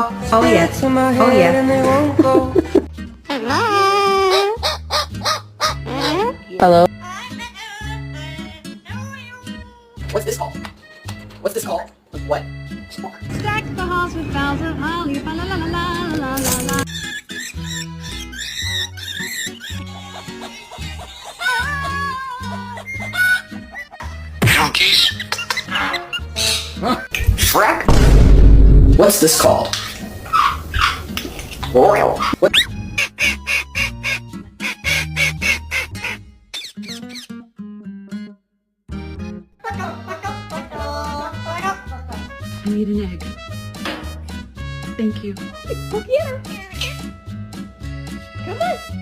Oh yeah. Oh yeah. Hello. What's this called? What's this called? What? Stack the halls with boughs of holly, fa la la la la la la la. Donkeys. Huh? Shrek? What's this called? Royal. What? I need an egg. Thank you. Come on.